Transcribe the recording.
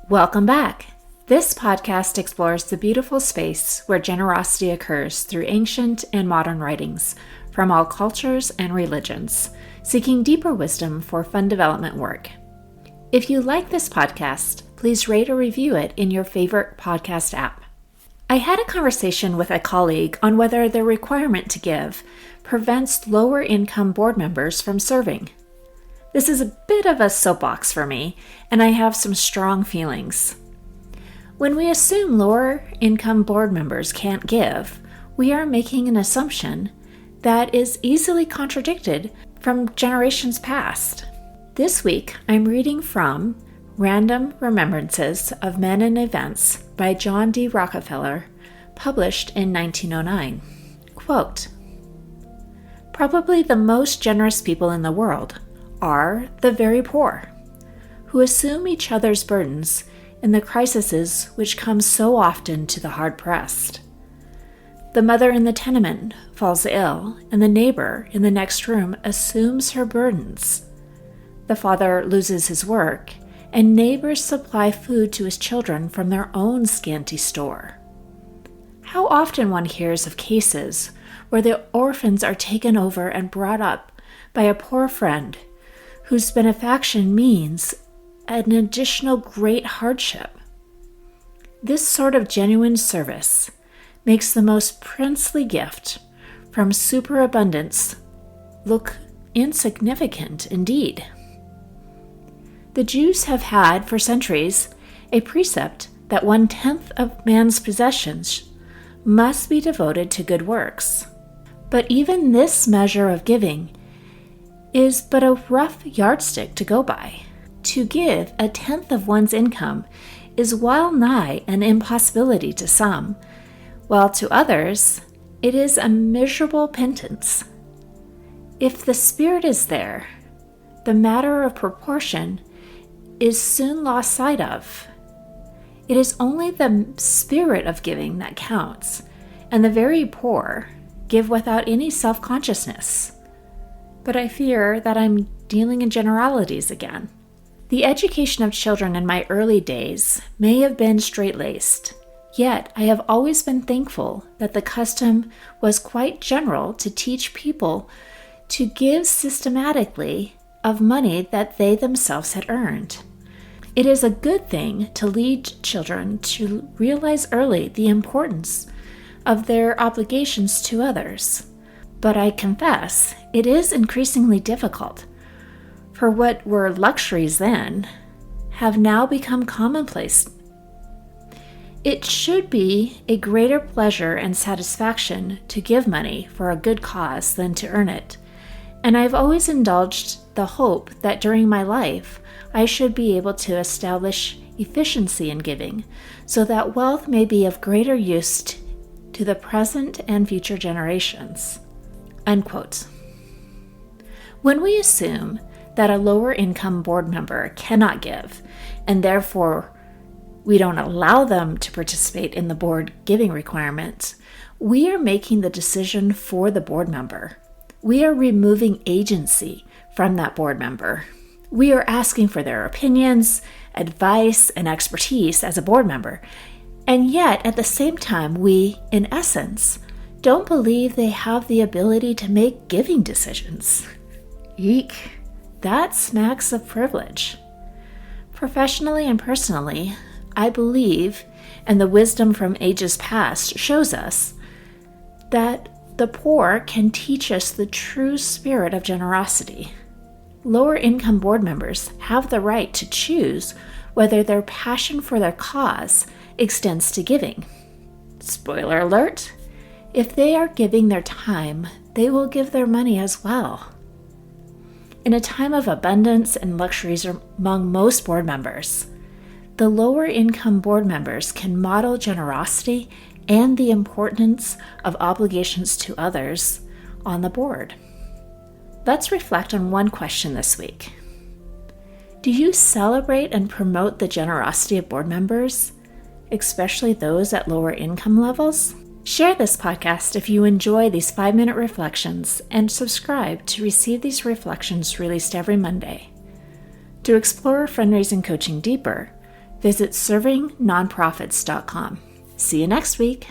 Welcome back. This podcast explores the beautiful space where generosity occurs through ancient and modern writings from all cultures and religions, seeking deeper wisdom for fun development work. If you like this podcast, please rate or review it in your favorite podcast app. I had a conversation with a colleague on whether the requirement to give prevents lower income board members from serving. This is a bit of a soapbox for me, and I have some strong feelings. When we assume lower income board members can't give, we are making an assumption that is easily contradicted from generations past. This week, I'm reading from Random Remembrances of Men and Events by John D. Rockefeller, published in 1909. Quote, "Probably the most generous people in the world are the very poor, who assume each other's burdens in the crises which come so often to the hard-pressed. The mother in the tenement falls ill, and the neighbor in the next room assumes her burdens. The father loses his work, and neighbors supply food to his children from their own scanty store. How often one hears of cases where the orphans are taken over and brought up by a poor friend whose benefaction means an additional great hardship. This sort of genuine service makes the most princely gift from superabundance look insignificant indeed. The Jews have had for centuries a precept that 1/10 of man's possessions must be devoted to good works. But even this measure of giving is but a rough yardstick to go by. To give 1/10 of one's income is well nigh an impossibility to some, while to others it is a miserable pittance. If the spirit is there, the matter of proportion is soon lost sight of. It is only the spirit of giving that counts, and the very poor give without any self-consciousness. But I fear that I'm dealing in generalities again. The education of children in my early days may have been straight-laced, yet I have always been thankful that the custom was quite general to teach people to give systematically of money that they themselves had earned. It is a good thing to lead children to realize early the importance of their obligations to others. But I confess, it is increasingly difficult, for what were luxuries then have now become commonplace. It should be a greater pleasure and satisfaction to give money for a good cause than to earn it, and I've always indulged the hope that during my life I should be able to establish efficiency in giving, so that wealth may be of greater use to the present and future generations." Unquote. When we assume that a lower income board member cannot give, and therefore we don't allow them to participate in the board giving requirement, we are making the decision for the board member. We are removing agency from that board member. We are asking for their opinions, advice, and expertise as a board member, and yet at the same time we, in essence, don't believe they have the ability to make giving decisions. Eek, that smacks of privilege. Professionally and personally, I believe, and the wisdom from ages past shows us, that the poor can teach us the true spirit of generosity. Lower income board members have the right to choose whether their passion for their cause extends to giving. Spoiler alert, if they are giving their time, they will give their money as well. In a time of abundance and luxuries among most board members, the lower income board members can model generosity and the importance of obligations to others on the board. Let's reflect on one question this week. Do you celebrate and promote the generosity of board members, especially those at lower income levels? Share this podcast if you enjoy these 5-minute reflections, and subscribe to receive these reflections released every Monday. To explore fundraising coaching deeper, visit servingnonprofits.com. See you next week.